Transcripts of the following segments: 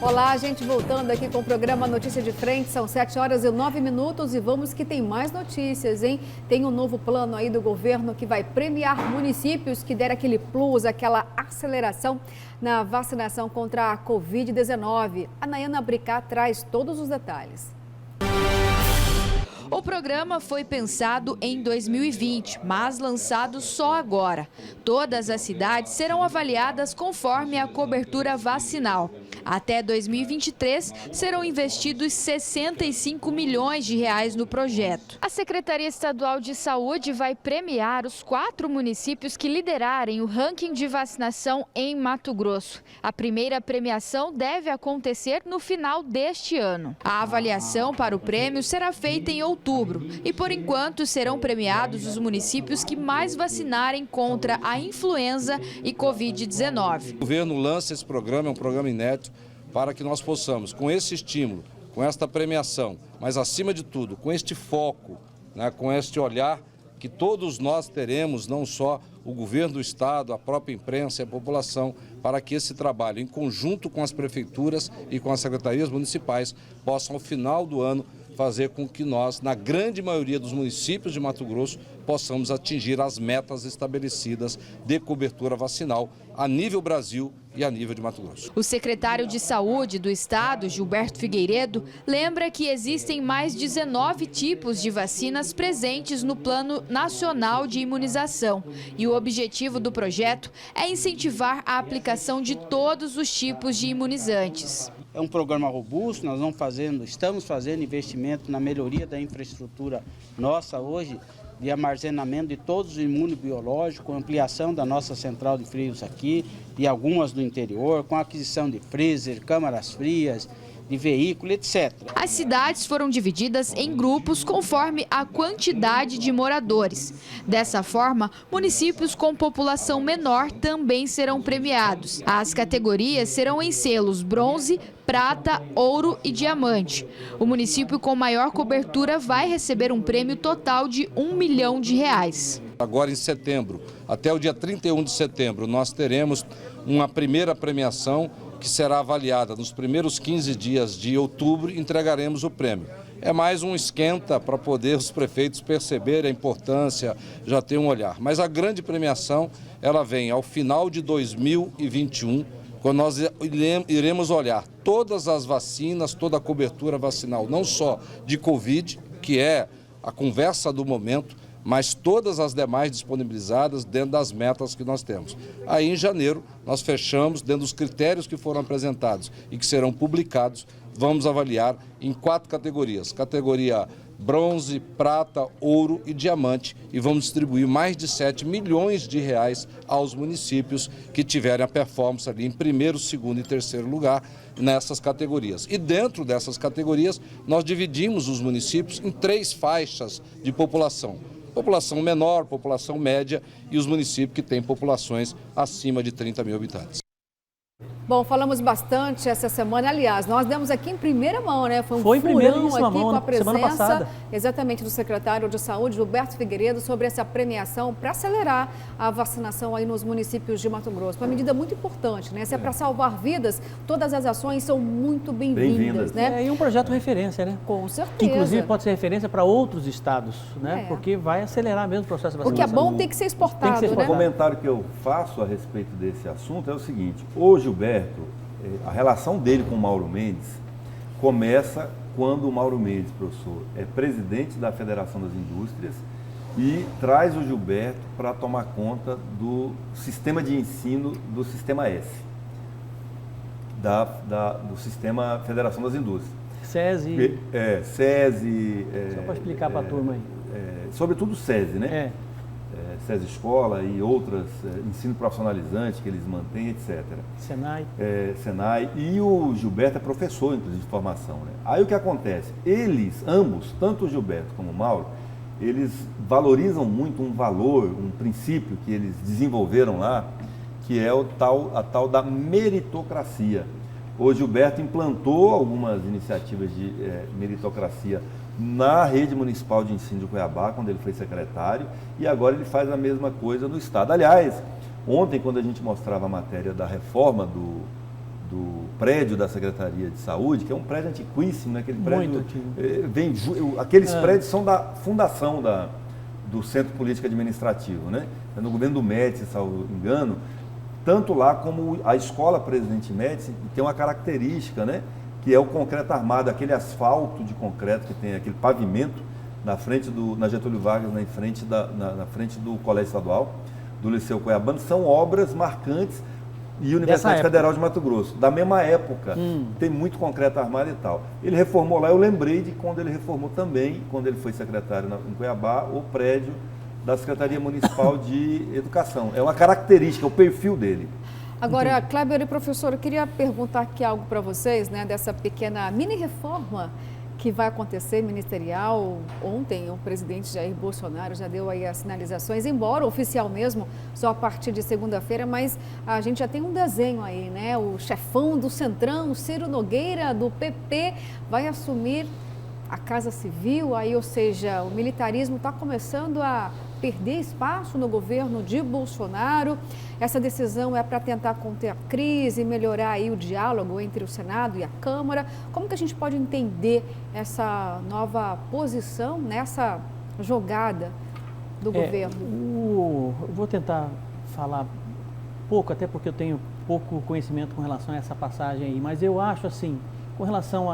Olá, gente, voltando aqui com o programa Notícia de Frente, são 7h09 e vamos que tem mais notícias, hein? Tem um novo plano aí do governo que vai premiar municípios que deram aquele plus, aquela aceleração na vacinação contra a Covid-19. A Nayana Bricá traz todos os detalhes. O programa foi pensado em 2020, mas lançado só agora. Todas as cidades serão avaliadas conforme a cobertura vacinal. Até 2023, serão investidos 65 milhões de reais no projeto. A Secretaria Estadual de Saúde vai premiar os 4 municípios que liderarem o ranking de vacinação em Mato Grosso. A primeira premiação deve acontecer no final deste ano. A avaliação para o prêmio será feita em outubro e, por enquanto, serão premiados os municípios que mais vacinarem contra a influenza e Covid-19. O governo lança esse programa, é um programa inédito, para que nós possamos, com esse estímulo, com esta premiação, mas acima de tudo, com este foco, né, com este olhar que todos nós teremos, não só o governo do estado, a própria imprensa e a população, para que esse trabalho, em conjunto com as prefeituras e com as secretarias municipais, possam, ao final do ano, fazer com que nós, na grande maioria dos municípios de Mato Grosso, possamos atingir as metas estabelecidas de cobertura vacinal a nível Brasil e a nível de Mato Grosso. O secretário de Saúde do estado, Gilberto Figueiredo, lembra que existem mais 19 tipos de vacinas presentes no Plano Nacional de Imunização. E o objetivo do projeto é incentivar a aplicação de todos os tipos de imunizantes. É um programa robusto, nós estamos fazendo investimento na melhoria da infraestrutura nossa hoje, de armazenamento de todos os imunobiológicos, ampliação da nossa central de frios aqui e algumas do interior, com aquisição de freezer, câmaras frias, de veículo, etc. As cidades foram divididas em grupos conforme a quantidade de moradores. Dessa forma, municípios com população menor também serão premiados. As categorias serão em selos bronze, prata, ouro e diamante. O município com maior cobertura vai receber um prêmio total de R$1 milhão. Agora em setembro, até o dia 31 de setembro, nós teremos uma primeira premiação que será avaliada nos primeiros 15 dias de outubro, entregaremos o prêmio. É mais um esquenta para poder os prefeitos perceberem a importância, já ter um olhar. Mas a grande premiação, ela vem ao final de 2021, quando nós iremos olhar todas as vacinas, toda a cobertura vacinal, não só de Covid, que é a conversa do momento, mas todas as demais disponibilizadas dentro das metas que nós temos. Aí, em janeiro, nós fechamos, dentro dos critérios que foram apresentados e que serão publicados, vamos avaliar em 4 categorias. Categoria bronze, prata, ouro e diamante. E vamos distribuir mais de 7 milhões de reais aos municípios que tiverem a performance ali em primeiro, segundo e terceiro lugar nessas categorias. E dentro dessas categorias, nós dividimos os municípios em 3 faixas de população. População menor, população média e os municípios que têm populações acima de 30 mil habitantes. Bom, falamos bastante essa semana, aliás, nós demos aqui em primeira mão, né? Foi um Foi em furão aqui mão, com a semana presença passada. exatamente do secretário de Saúde, Gilberto Figueiredo, sobre essa premiação para acelerar a vacinação aí nos municípios de Mato Grosso. Uma medida muito importante, né? Se é para salvar vidas, todas as ações são muito bem-vindas, né? E um projeto referência, né? Com certeza. Que, inclusive, pode ser referência para outros estados, né? Porque vai acelerar mesmo o processo de vacinação. O que é bom tem que ser exportado, né? O comentário que eu faço a respeito desse assunto é o seguinte: o Gilberto, a relação dele com o Mauro Mendes começa quando o Mauro Mendes, professor, é presidente da Federação das Indústrias e traz o Gilberto para tomar conta do sistema de ensino do Sistema S, do Sistema Federação das Indústrias. SESI. SESI. Só para explicar para a turma aí. Sobretudo o SESI, né? SESI Escola e outras, ensino profissionalizante que eles mantêm, etc. Senai. Senai. E o Gilberto é professor, inclusive, de formação, né? Aí o que acontece? Eles, ambos, tanto o Gilberto como o Mauro, eles valorizam muito um valor, um princípio que eles desenvolveram lá, que é a tal da meritocracia. O Gilberto implantou algumas iniciativas de meritocracia na rede municipal de ensino de Cuiabá, quando ele foi secretário, e agora ele faz a mesma coisa no estado. Aliás, ontem, quando a gente mostrava a matéria da reforma prédio da Secretaria de Saúde, que é um prédio antiquíssimo, né? Aquele prédio, muito antigo. Aqueles prédios são da fundação do Centro Político Administrativo, né? É no governo do Médici, salvo engano, tanto lá como a Escola Presidente Médici tem uma característica, né? Que é o concreto armado, aquele asfalto de concreto que tem aquele pavimento na frente na Getúlio Vargas, na frente do Colégio Estadual, do Liceu Cuiabano, são obras marcantes. E Universidade Federal de Mato Grosso, da mesma época, tem muito concreto armado e tal. Ele reformou lá, eu lembrei de quando ele reformou também, quando ele foi secretário em Cuiabá, o prédio da Secretaria Municipal de Educação. É uma característica, o perfil dele. Agora, Kleber e professor, eu queria perguntar aqui algo para vocês, né, dessa pequena mini-reforma que vai acontecer ministerial. Ontem o presidente Jair Bolsonaro já deu aí as sinalizações, embora oficial mesmo, só a partir de segunda-feira, mas a gente já tem um desenho aí, né? O chefão do Centrão, Ciro Nogueira, do PP, vai assumir a Casa Civil, aí, ou seja, o militarismo está começando a perder espaço no governo de Bolsonaro. Essa decisão é para tentar conter a crise, melhorar aí o diálogo entre o Senado e a Câmara. Como que a gente pode entender essa nova posição nessa jogada do governo? Eu vou tentar falar pouco, até porque eu tenho pouco conhecimento com relação a essa passagem aí, mas eu acho assim, com relação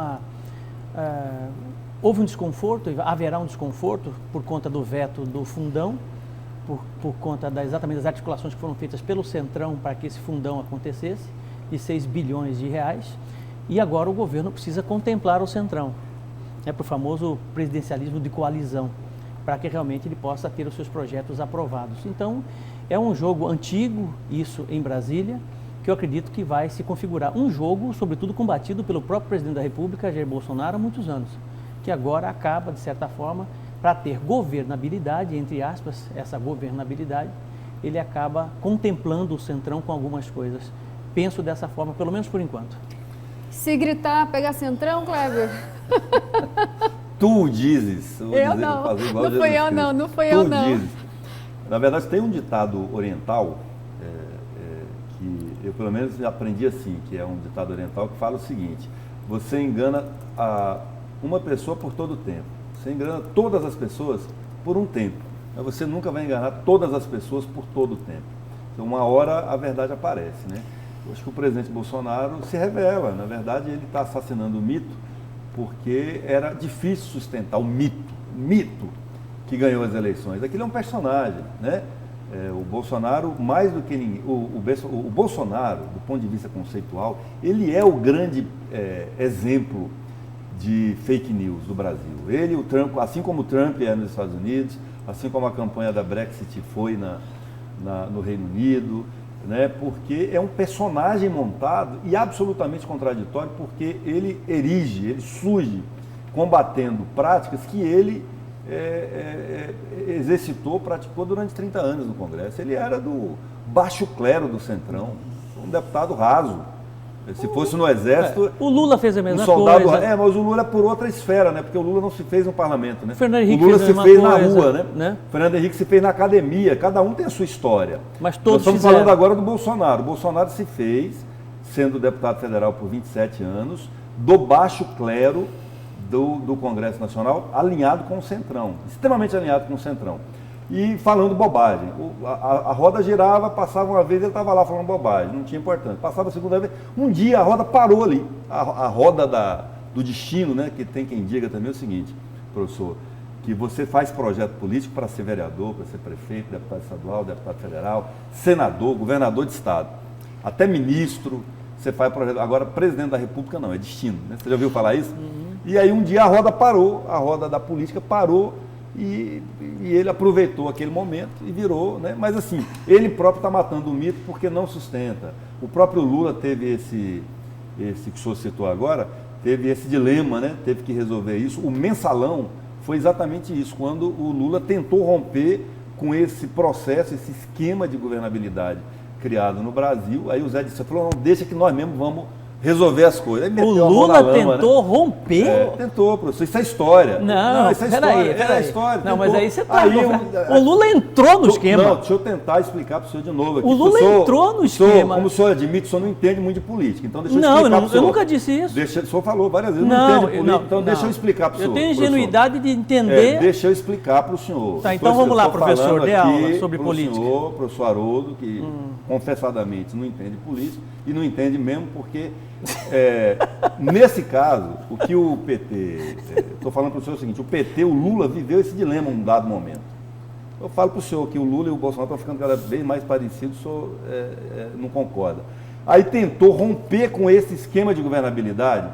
houve um desconforto, haverá um desconforto por conta do veto do fundão, por conta exatamente das articulações que foram feitas pelo Centrão para que esse fundão acontecesse, de 6 bilhões de reais, e agora o governo precisa contemplar o Centrão, para o famoso presidencialismo de coalizão, para que realmente ele possa ter os seus projetos aprovados. Então, é um jogo antigo, isso em Brasília, que eu acredito que vai se configurar. Um jogo, sobretudo, combatido pelo próprio presidente da República, Jair Bolsonaro, há muitos anos, que agora acaba, de certa forma, para ter governabilidade, entre aspas, essa governabilidade, ele acaba contemplando o Centrão com algumas coisas. Penso dessa forma, pelo menos por enquanto. Se gritar, pegar Centrão, Kleber? Tu dizes. Eu não. Não fui eu não, não fui eu não. Dizes. Na verdade, tem um ditado oriental, que eu pelo menos aprendi assim, que é um ditado oriental que fala o seguinte: você engana uma pessoa por todo o tempo. Você engana todas as pessoas por um tempo, mas você nunca vai enganar todas as pessoas por todo o tempo. Então, uma hora a verdade aparece, né? Eu acho que o presidente Bolsonaro se revela. Na verdade, ele está assassinando o mito, porque era difícil sustentar o mito que ganhou as eleições. Aquilo é um personagem, né? O Bolsonaro, mais do que ninguém, o Bolsonaro, do ponto de vista conceitual, ele é o grande exemplo de fake news do Brasil. Ele, o Trump, assim como o Trump é nos Estados Unidos, assim como a campanha da Brexit foi no Reino Unido, né? Porque é um personagem montado e absolutamente contraditório, porque ele ele surge combatendo práticas que ele exercitou, praticou durante 30 anos no Congresso. Ele era do baixo clero do Centrão, um deputado raso. Se fosse no Exército... O Lula fez a mesma soldado, coisa. Mas o Lula é por outra esfera, né? Porque o Lula não se fez no parlamento, né? Fernando Henrique o Lula se fez na rua, né? Fernando Henrique se fez na academia. Cada um tem a sua história. Mas todos Nós estamos falando agora do Bolsonaro. O Bolsonaro se fez, sendo deputado federal por 27 anos, do baixo clero do Congresso Nacional, alinhado com o Centrão. Extremamente alinhado com o Centrão. E falando bobagem. A roda girava, passava uma vez, ele estava lá falando bobagem, não tinha importância. Passava a segunda vez, um dia a roda parou ali. A roda do destino, né? Que tem quem diga também o seguinte, professor, que você faz projeto político para ser vereador, para ser prefeito, deputado estadual, deputado federal, senador, governador de estado, até ministro, você faz projeto. Agora, presidente da República não, é destino, né? Você já ouviu falar isso? E aí um dia a roda parou, a roda da política parou, e ele aproveitou aquele momento e virou, né? Mas assim, ele próprio está matando o mito porque não sustenta. O próprio Lula teve esse que o senhor citou agora, teve esse dilema, né? Teve que resolver isso. O mensalão foi exatamente isso, quando o Lula tentou romper com esse processo, esse esquema de governabilidade criado no Brasil. Aí o Zé disse, falou, não, deixa que nós mesmos vamos resolver as coisas. Aí O meteu a mão na Lula lama, tentou romper? Tentou, professor. Isso é história. Não, isso é peraí. É história. Não, mas aí você tá... Aí O Lula entrou no esquema. Não, deixa eu tentar explicar para o senhor de novo aqui. O Lula entrou no esquema. Como o senhor admite, o senhor não entende muito de política. Então deixa eu Não, explicar para o senhor. eu nunca disse isso. O senhor falou várias vezes, não entende política. Então deixa eu explicar para o senhor. Eu tenho ingenuidade de entender... Deixa eu explicar para o senhor. Tá, então vamos lá, professor, dê aula sobre política. O professor Haroldo, que confessadamente não entende política, e não entende mesmo porque, nesse caso, o que o PT... Estou falando para o senhor o seguinte, o PT, o Lula, viveu esse dilema em um dado momento. Eu falo para o senhor que o Lula e o Bolsonaro estão ficando cada vez mais parecidos, o senhor não concorda. Aí tentou romper com esse esquema de governabilidade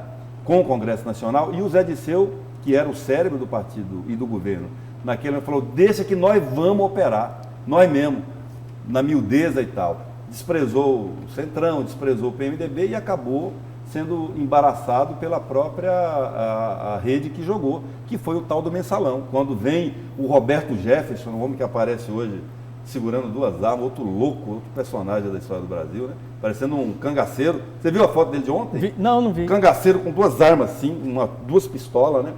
com o Congresso Nacional e o Zé Disseu, que era o cérebro do partido e do governo, naquele momento falou, deixa que nós vamos operar, nós mesmos, na miudeza e tal. Desprezou o Centrão, desprezou o PMDB e acabou sendo embaraçado pela própria a rede que jogou, que foi o tal do mensalão. Quando vem o Roberto Jefferson, um homem que aparece hoje segurando duas armas, outro louco, outro personagem da história do Brasil, né? Parecendo um cangaceiro. Você viu a foto dele de ontem? Não vi. Cangaceiro com duas armas, assim, duas pistolas, né?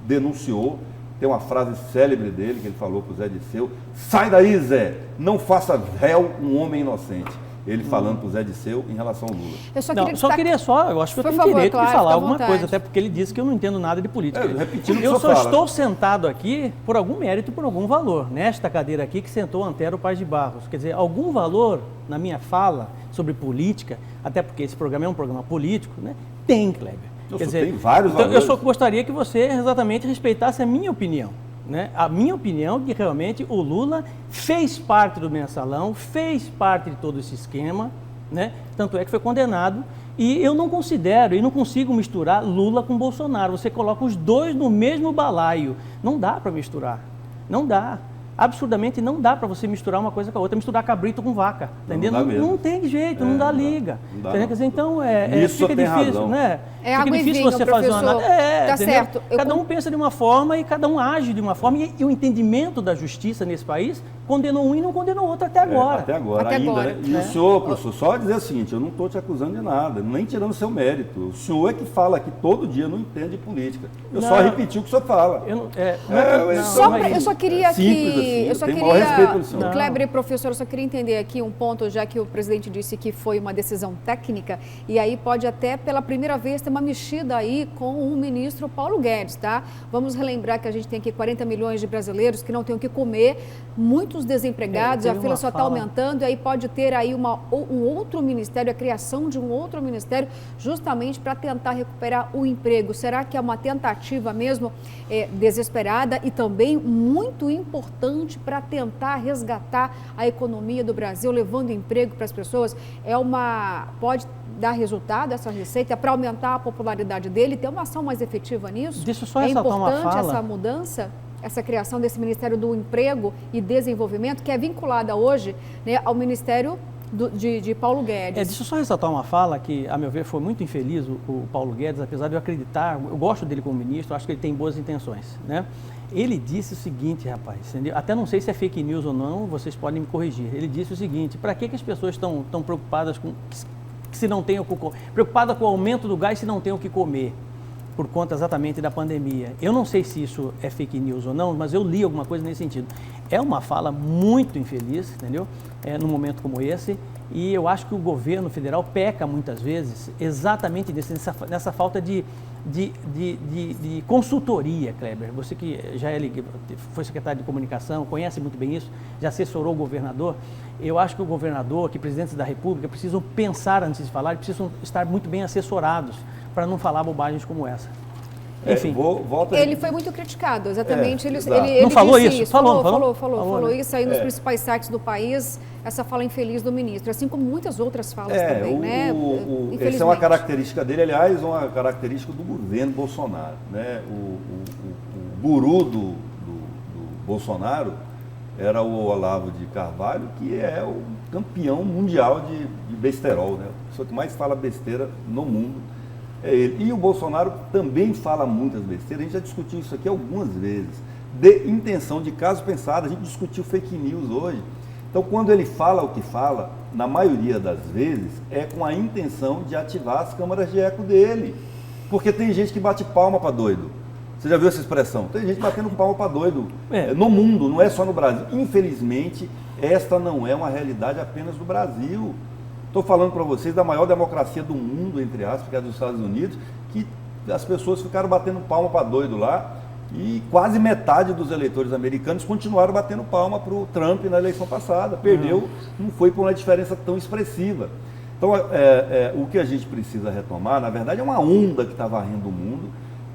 Denunciou. Tem uma frase célebre dele que ele falou para o Zé Disseu: sai daí, Zé, não faça réu um homem inocente. Ele falando para o Zé Disseu em relação ao Lula. Eu acho que eu tenho direito de falar alguma coisa, até porque ele disse que eu não entendo nada de política. Eu só estou sentado aqui por algum mérito e por algum valor, nesta cadeira aqui que sentou Antero Paz de Barros. Quer dizer, algum valor na minha fala sobre política, até porque esse programa é um programa político, né? Tem, Kleber. Quer dizer, tem vários valores. Eu só gostaria que você exatamente respeitasse a minha opinião. Né? A minha opinião é que realmente o Lula fez parte do mensalão, fez parte de todo esse esquema, né? Tanto é que foi condenado, e eu não considero e não consigo misturar Lula com Bolsonaro. Você coloca os dois no mesmo balaio, não dá para misturar, não dá. Absurdamente não dá para você misturar uma coisa com a outra, misturar cabrito com vaca, entendeu? Não tem jeito, não dá liga. Quer dizer, então fica difícil, razão. Né? Fica difícil você fazer uma análise. Tá certo. Cada um pensa de uma forma e cada um age de uma forma, e o entendimento da justiça nesse país condenou um e não condenou o outro até agora. Até agora. Né? E o senhor, professor, só dizer o seguinte, eu não estou te acusando de nada, nem tirando seu mérito. O senhor é que fala aqui todo dia, não entende de política. Eu só repeti o que o senhor fala. Eu só queria que... Eu só queria, Kleber e professor, eu só queria entender aqui um ponto, já que o presidente disse que foi uma decisão técnica, e aí pode até pela primeira vez ter uma mexida aí com o ministro Paulo Guedes, tá? Vamos relembrar que a gente tem aqui 40 milhões de brasileiros que não têm o que comer, muitos desempregados, a fila só está aumentando, e aí pode ter aí um outro ministério, a criação de um outro ministério, justamente para tentar recuperar o emprego. Será que é uma tentativa mesmo desesperada e também muito importante para tentar resgatar a economia do Brasil, levando emprego para as pessoas? Pode dar resultado essa receita para aumentar a popularidade dele, ter uma ação mais efetiva nisso? Deixa eu só ressaltar uma fala. É importante essa mudança, essa criação desse Ministério do Emprego e Desenvolvimento, que é vinculada hoje, né, ao Ministério de Paulo Guedes. Deixa eu só ressaltar uma fala que, a meu ver, foi muito infeliz o Paulo Guedes, apesar de eu acreditar, eu gosto dele como ministro, acho que ele tem boas intenções, né? Ele disse o seguinte, rapaz, entendeu? Até não sei se é fake news ou não, vocês podem me corrigir. Ele disse o seguinte: para que as pessoas estão preocupadas com se não tem o que comer? Preocupadas com o aumento do gás se não tem o que comer, por conta exatamente da pandemia. Eu não sei se isso é fake news ou não, mas eu li alguma coisa nesse sentido. É uma fala muito infeliz, entendeu? Num momento como esse, e eu acho que o governo federal peca muitas vezes exatamente nessa falta de consultoria, Kleber. Você que já foi secretário de comunicação, conhece muito bem isso, já assessorou o governador. Eu acho que o governador, que presidentes da República precisam pensar antes de falar, precisam estar muito bem assessorados para não falar bobagens como essa. Enfim. Ele foi muito criticado, exatamente. Ele não falou isso? Falou isso aí nos principais sites do país, essa fala infeliz do ministro, assim como muitas outras falas também, né? Essa é uma característica dele, aliás, uma característica do governo Bolsonaro, né? O guru do Bolsonaro era o Olavo de Carvalho, que é o campeão mundial de besterol, né? A pessoa que mais fala besteira no mundo é ele. E o Bolsonaro também fala muitas besteiras, a gente já discutiu isso aqui algumas vezes, de intenção, de caso pensado, a gente discutiu fake news hoje, Então, quando ele fala o que fala, na maioria das vezes, é com a intenção de ativar as câmaras de eco dele. Porque tem gente que bate palma para doido. Você já viu essa expressão? Tem gente batendo palma para doido no mundo, não é só no Brasil. Infelizmente, esta não é uma realidade apenas do Brasil. Estou falando para vocês da maior democracia do mundo, entre aspas, que é dos Estados Unidos, que as pessoas ficaram batendo palma para doido lá e quase metade dos eleitores americanos continuaram batendo palma para o Trump na eleição passada. Perdeu, não foi por uma diferença tão expressiva. Então, o que a gente precisa retomar, na verdade, é uma onda que está varrendo o mundo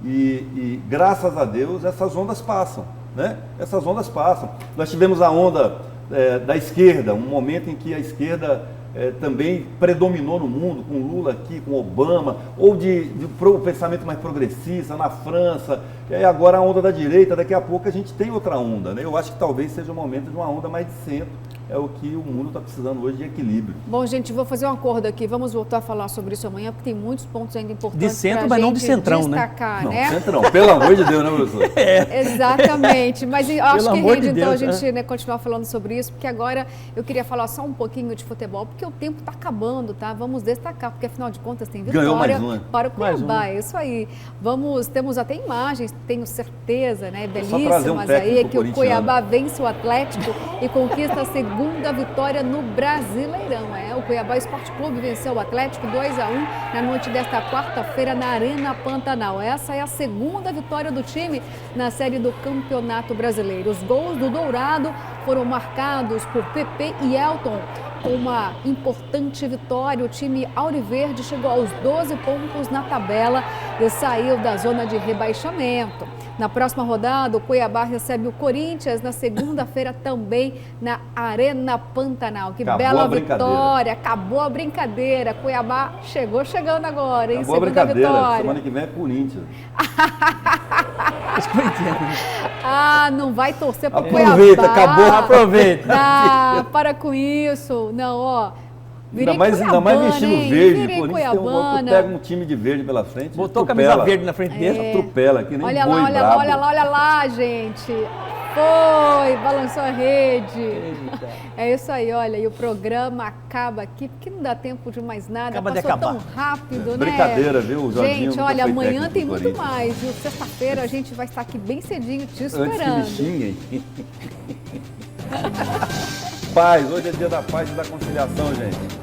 e graças a Deus, essas ondas passam, né? Essas ondas passam. Nós tivemos a onda da esquerda, um momento em que a esquerda também predominou no mundo, com Lula aqui, com Obama, ou de pensamento mais progressista na França, e aí agora a onda da direita, daqui a pouco a gente tem outra onda, né? Eu acho que talvez seja o momento de uma onda mais de centro, é o que o mundo está precisando hoje de equilíbrio. Bom, gente, vou fazer um acordo aqui, vamos voltar a falar sobre isso amanhã, porque tem muitos pontos ainda importantes de centro, mas não de centrão, destacar, né? Não, centrão, pelo amor de Deus, né, professor? Exatamente, mas eu acho que rende, então, a gente né, continuar falando sobre isso, porque agora eu queria falar só um pouquinho de futebol, porque o tempo está acabando, tá? Vamos destacar, porque afinal de contas tem vitória para o Cuiabá, é isso aí. Temos até imagens, tenho certeza, né, belíssimas aí, que o Cuiabá vence o Atlético e conquista a segunda vitória no Brasileirão. O Cuiabá Esporte Clube venceu o Atlético 2-1 na noite desta quarta-feira na Arena Pantanal. Essa é a segunda vitória do time na série do Campeonato Brasileiro. Os gols do Dourado foram marcados por Pepe e Elton. Com uma importante vitória, o time auriverde chegou aos 12 pontos na tabela e saiu da zona de rebaixamento. Na próxima rodada, o Cuiabá recebe o Corinthians na segunda-feira também na Arena Pantanal. Que bela vitória, acabou a brincadeira. Cuiabá chegando agora, hein? Acabou segunda vitória. Semana que vem é Corinthians. Não vai torcer para o Cuiabá. Aproveita. Para com isso. Não, ó. Ainda mais vestindo verde, por isso pega um time de verde pela frente. Botou a camisa verde na frente dele. Atropela, que nem olha boi lá, brabo. olha lá, gente. Foi, balançou a rede. Eita. É isso aí, olha, e o programa acaba aqui, porque não dá tempo de mais nada. Acaba Passou tão rápido, né? Brincadeira, viu, Jorginho? Gente, olha, amanhã tem muito mais, viu? Sexta-feira a gente vai estar aqui bem cedinho te esperando. Antes que me xinguem. Paz, hoje é dia da paz e da conciliação, gente.